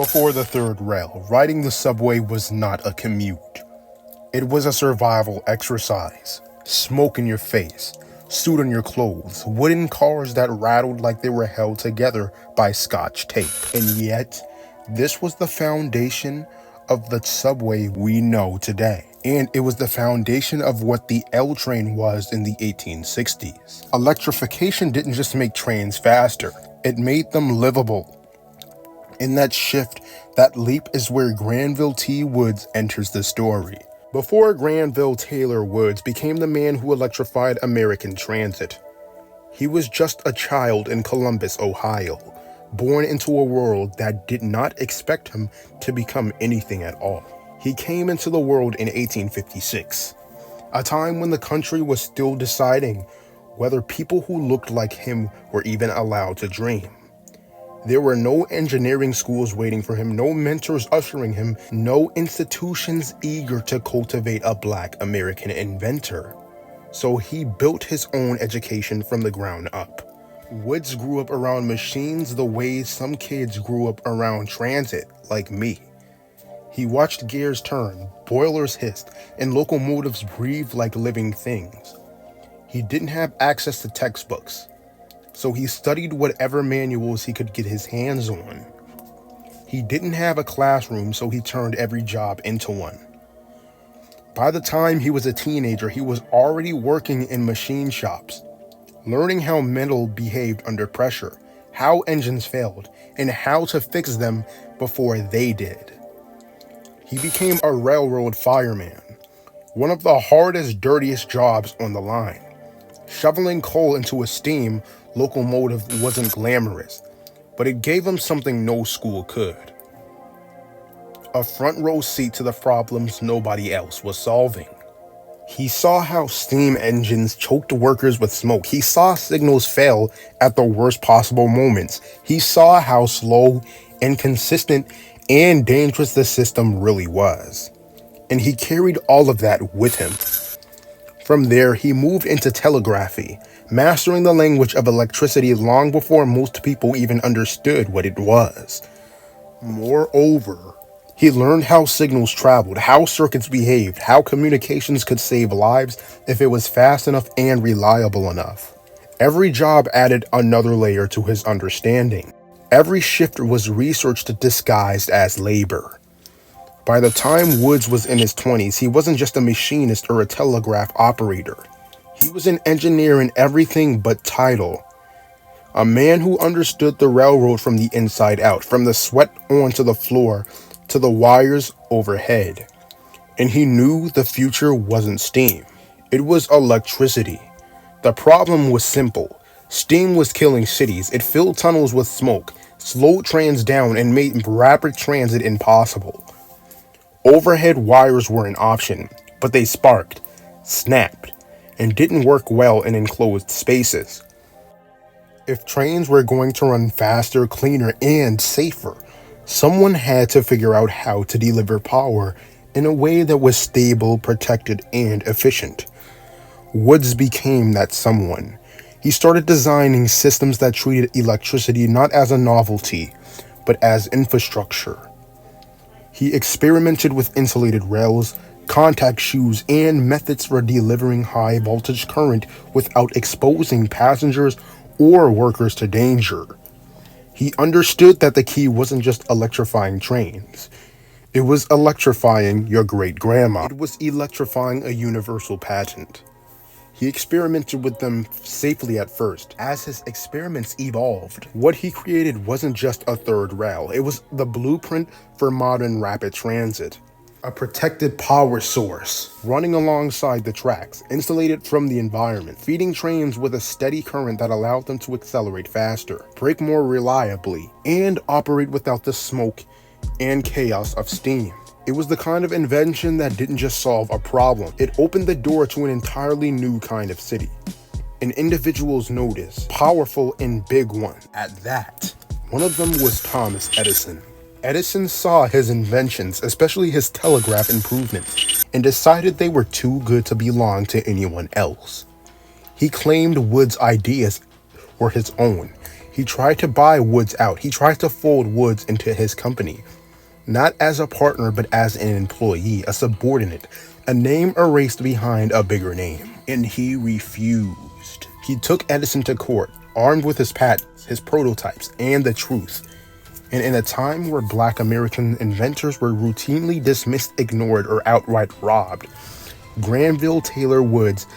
Before the third rail, riding the subway was not a commute. It was a survival exercise. Smoke in your face, suit on your clothes, wooden cars that rattled like they were held together by scotch tape. And yet, this was the foundation of the subway we know today. And it was the foundation of what the L train was in the 1860s. Electrification didn't just make trains faster, it made them livable. In that shift, that leap is where Granville T. Woods enters the story. Before Granville Taylor Woods became the man who electrified American transit, he was just a child in Columbus, Ohio, born into a world that did not expect him to become anything at all. He came into the world in 1856, a time when the country was still deciding whether people who looked like him were even allowed to dream. There were no engineering schools waiting for him, no mentors ushering him, no institutions eager to cultivate a Black American inventor. So he built his own education from the ground up. Woods grew up around machines the way some kids grew up around transit, like me. He watched gears turn, boilers hissed, and locomotives breathe like living things. He didn't have access to textbooks, so he studied whatever manuals he could get his hands on. He didn't have a classroom, so he turned every job into one. By the time he was a teenager, he was already working in machine shops, learning how metal behaved under pressure, how engines failed, and how to fix them before they did. He became a railroad fireman, one of the hardest, dirtiest jobs on the line. Shoveling coal into a steam locomotive wasn't glamorous, but it gave him something no school could: a front row seat to the problems nobody else was solving. He saw how steam engines choked workers with smoke. He saw signals fail at the worst possible moments. He saw how slow, inconsistent, and dangerous the system really was. And he carried all of that with him. From there, he moved into telegraphy, mastering the language of electricity long before most people even understood what it was. Moreover, he learned how signals traveled, how circuits behaved, how communications could save lives if it was fast enough and reliable enough. Every job added another layer to his understanding. Every shift was researched disguised as labor. By the time Woods was in his 20s, he wasn't just a machinist or a telegraph operator. He was an engineer in everything but title. A man who understood the railroad from the inside out, from the sweat onto the floor to the wires overhead. And he knew the future wasn't steam. It was electricity. The problem was simple. Steam was killing cities. It filled tunnels with smoke, slowed trains down, and made rapid transit impossible. Overhead wires were an option, but they sparked, snapped, and didn't work well in enclosed spaces. If trains were going to run faster, cleaner, and safer, someone had to figure out how to deliver power in a way that was stable, protected, and efficient. Woods became that someone. He started designing systems that treated electricity not as a novelty, but as infrastructure. He experimented with insulated rails, contact shoes, and methods for delivering high voltage current without exposing passengers or workers to danger. He understood that the key wasn't just electrifying trains. It was electrifying your great-grandma. It was electrifying a universal patent. He experimented with them safely at first. As his experiments evolved, what he created wasn't just a third rail. It was the blueprint for modern rapid transit. A protected power source running alongside the tracks, insulated from the environment, feeding trains with a steady current that allowed them to accelerate faster, brake more reliably, and operate without the smoke and chaos of steam. It was the kind of invention that didn't just solve a problem. It opened the door to an entirely new kind of city. An individual's notice, powerful and big one at that. One of them was Thomas Edison. Edison saw his inventions, especially his telegraph improvements, and decided they were too good to belong to anyone else. He claimed Wood's ideas were his own, He tried to buy Woods out. He tried to fold Woods into his company, not as a partner, but as an employee, a subordinate, a name erased behind a bigger name. And he refused. He took Edison to court, armed with his patents, his prototypes, and the truth. And in a time where Black American inventors were routinely dismissed, ignored, or outright robbed, Granville Taylor Woods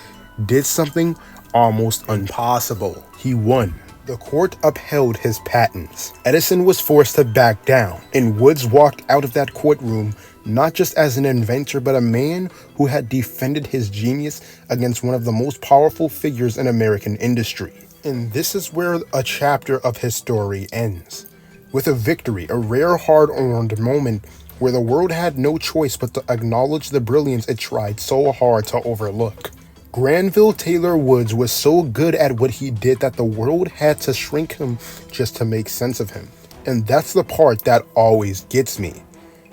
did something almost impossible. He won. The court upheld his patents. Edison was forced to back down, and Woods walked out of that courtroom not just as an inventor, but a man who had defended his genius against one of the most powerful figures in American industry. And this is where a chapter of his story ends. With a victory, a rare hard-earned moment where the world had no choice but to acknowledge the brilliance it tried so hard to overlook. Granville Taylor Woods was so good at what he did that the world had to shrink him just to make sense of him. And that's the part that always gets me.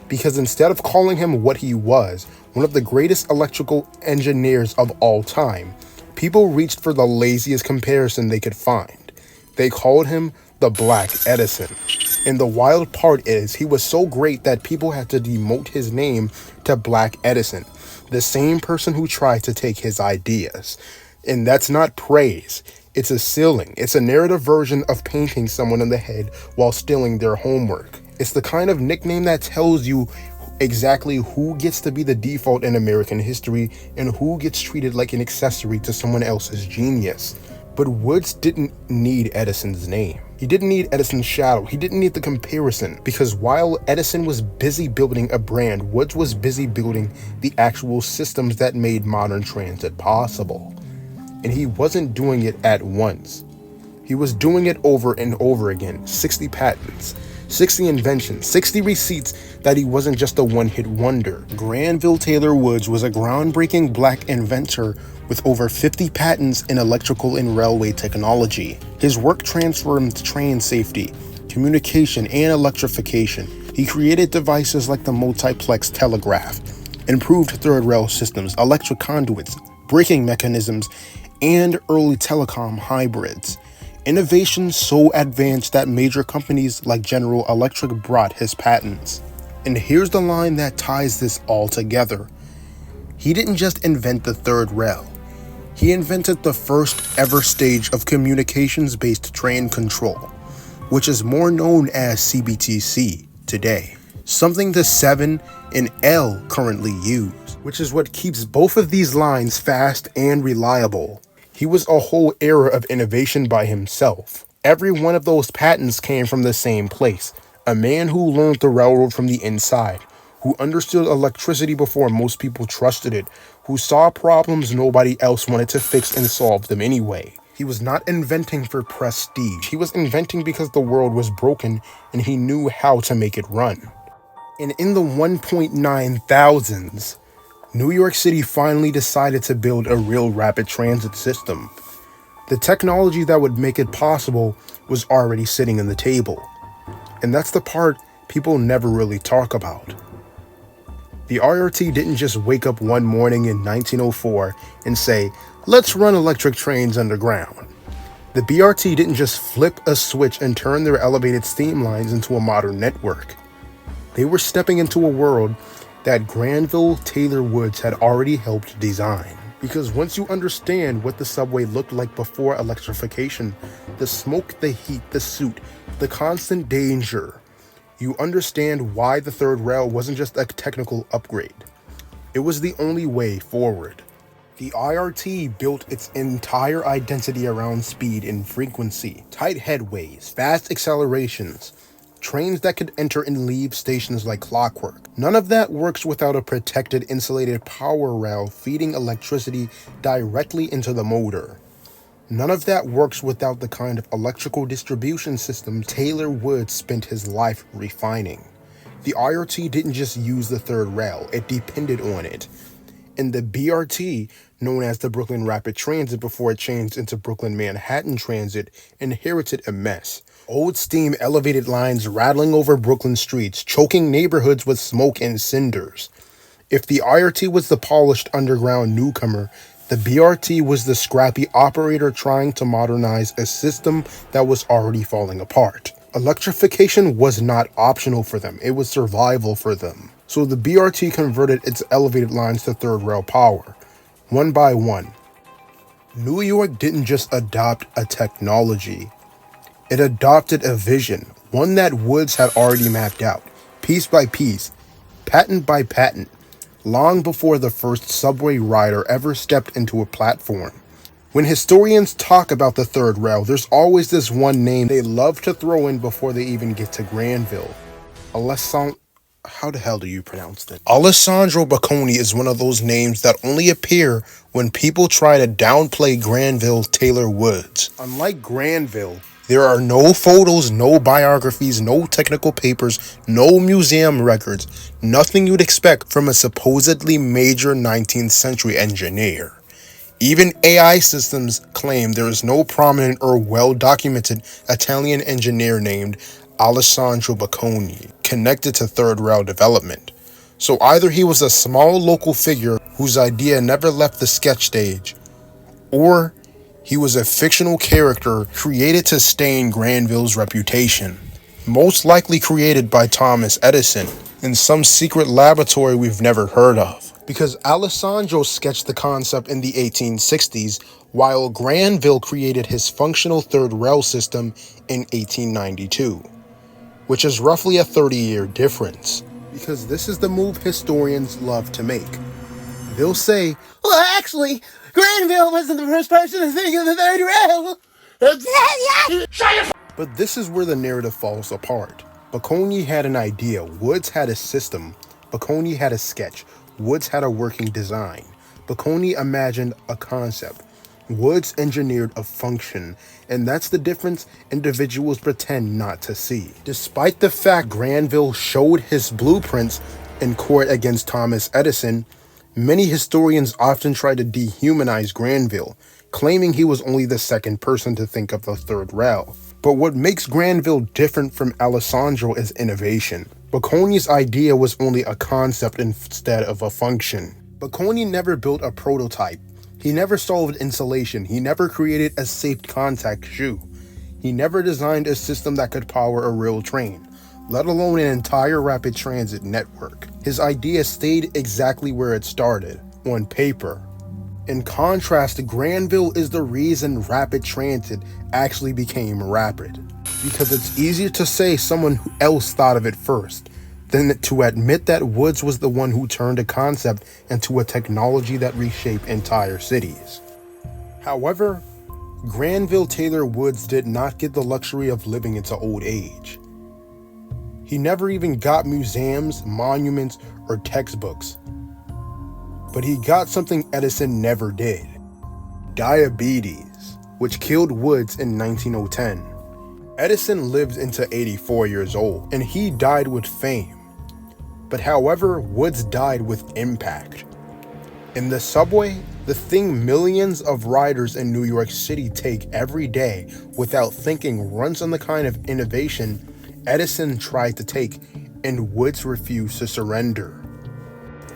Because instead of calling him what he was, one of the greatest electrical engineers of all time, people reached for the laziest comparison they could find. They called him the Black Edison. And the wild part is, he was so great that people had to demote his name to Black Edison, the same person who tried to take his ideas. And that's not praise. It's a ceiling. It's a narrative version of painting someone in the head while stealing their homework. It's the kind of nickname that tells you exactly who gets to be the default in American history and who gets treated like an accessory to someone else's genius. But Woods didn't need Edison's name. He didn't need Edison's shadow. He didn't need the comparison, because while Edison was busy building a brand, Woods was busy building the actual systems that made modern transit possible. And he wasn't doing it at once. He was doing it over and over again. 60 patents, 60 inventions, 60 receipts that he wasn't just a one-hit wonder. Granville Taylor Woods was a groundbreaking Black inventor with over 50 patents in electrical and railway technology. His work transformed train safety, communication, and electrification. He created devices like the multiplex telegraph, improved third rail systems, electric conduits, braking mechanisms, and early telecom hybrids. Innovations so advanced that major companies like General Electric brought his patents. And here's the line that ties this all together. He didn't just invent the third rail. He invented the first ever stage of communications-based train control, which is more known as CBTC today. Something the 7 and L currently use, which is what keeps both of these lines fast and reliable. He was a whole era of innovation by himself. Every one of those patents came from the same place. A man who learned the railroad from the inside, who understood electricity before most people trusted it, who saw problems nobody else wanted to fix and solve them anyway. He was not inventing for prestige. He was inventing because the world was broken and he knew how to make it run. And in the 1.9 thousands, New York City finally decided to build a real rapid transit system. The technology that would make it possible was already sitting on the table. And that's the part people never really talk about. The IRT didn't just wake up one morning in 1904 and say, let's run electric trains underground. The BRT didn't just flip a switch and turn their elevated steam lines into a modern network. They were stepping into a world that Granville Taylor Woods had already helped design. Because once you understand what the subway looked like before electrification, the smoke, the heat, the soot, the constant danger, you understand why the third rail wasn't just a technical upgrade. It was the only way forward. The IRT built its entire identity around speed and frequency, tight headways, fast accelerations, trains that could enter and leave stations like clockwork. None of that works without a protected insulated power rail feeding electricity directly into the motor. None of that works without the kind of electrical distribution system Taylor Woods spent his life refining. The IRT didn't just use the third rail, it depended on it. And the BRT, known as the Brooklyn Rapid Transit before it changed into Brooklyn Manhattan Transit, inherited a mess. Old steam elevated lines rattling over Brooklyn streets, choking neighborhoods with smoke and cinders. If the IRT was the polished underground newcomer, The BRT was the scrappy operator trying to modernize a system that was already falling apart. Electrification was not optional for them, it was survival for them. So the BRT converted its elevated lines to third rail power, one by one. New York didn't just adopt a technology, it adopted a vision, one that Woods had already mapped out, piece by piece, patent by patent, long before the first subway rider ever stepped into a platform. When historians talk about the third rail, there's always this one name they love to throw in before they even get to Granville. How the hell do you pronounce that? Alessandro Bocconi is one of those names that only appear when people try to downplay Granville Taylor Woods. Unlike Granville, there are no photos, no biographies, no technical papers, no museum records, nothing you'd expect from a supposedly major 19th century engineer. Even AI systems claim there is no prominent or well-documented Italian engineer named Alessandro Bocconi connected to third rail development. So either he was a small local figure whose idea never left the sketch stage, or he was a fictional character created to stain Granville's reputation, most likely created by Thomas Edison in some secret laboratory we've never heard of. Because Alessandro sketched the concept in the 1860s, while Granville created his functional third rail system in 1892, which is roughly a 30-year difference. Because this is the move historians love to make. They'll say, well, actually, Granville wasn't the first person to think of the third rail. But this is where the narrative falls apart. Bocconi had an idea, Woods had a system. Bocconi had a sketch, Woods had a working design. Bocconi imagined a concept, Woods engineered a function, and that's the difference individuals pretend not to see. Despite the fact Granville showed his blueprints in court against Thomas Edison, many historians often try to dehumanize Granville, claiming he was only the second person to think of the third rail. But what makes Granville different from Alessandro is innovation. Bocconi's idea was only a concept instead of a function. Bocconi never built a prototype. He never solved insulation. He never created a safe contact shoe. He never designed a system that could power a real train, let alone an entire rapid transit network. His idea stayed exactly where it started, on paper. In contrast, Granville is the reason rapid transit actually became rapid. Because it's easier to say someone else thought of it first than to admit that Woods was the one who turned a concept into a technology that reshaped entire cities. However, Granville Taylor Woods did not get the luxury of living into old age. He never even got museums, monuments, or textbooks. But he got something Edison never did: diabetes, which killed Woods in 1910. Edison lived into 84 years old, and he died with fame. But however, Woods died with impact. In the subway, the thing millions of riders in New York City take every day without thinking runs on the kind of innovation Edison tried to take, and Woods refused to surrender.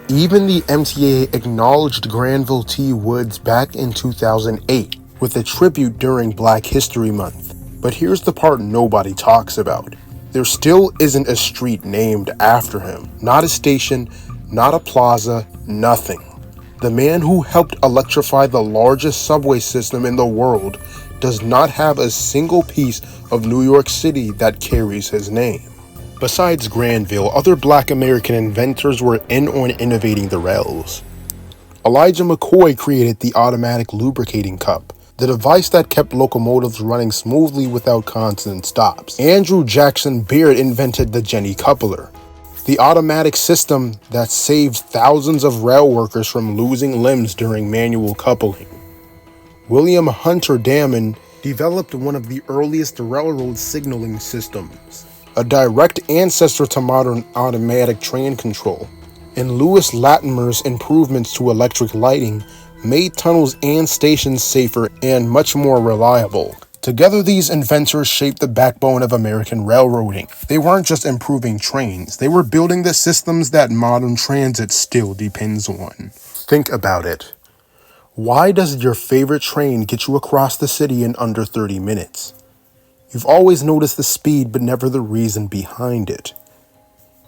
Even the MTA acknowledged Granville T. Woods back in 2008 with a tribute during Black History Month. But here's the part nobody talks about. There still isn't a street named after him. Not a station, not a plaza, nothing. The man who helped electrify the largest subway system in the world does not have a single piece of New York City that carries his name. Besides Granville, other Black American inventors were in on innovating the rails. Elijah McCoy created the automatic lubricating cup, the device that kept locomotives running smoothly without constant stops. Andrew Jackson Beard invented the Jenny coupler, the automatic system that saved thousands of rail workers from losing limbs during manual coupling. William Hunter Damon developed one of the earliest railroad signaling systems, a direct ancestor to modern automatic train control. And Louis Latimer's improvements to electric lighting made tunnels and stations safer and much more reliable. Together, these inventors shaped the backbone of American railroading. They weren't just improving trains, they were building the systems that modern transit still depends on. Think about it. Why does your favorite train get you across the city in under 30 minutes? You've always noticed the speed, but never the reason behind it.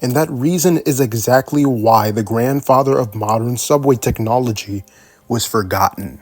And that reason is exactly why the grandfather of modern subway technology was forgotten.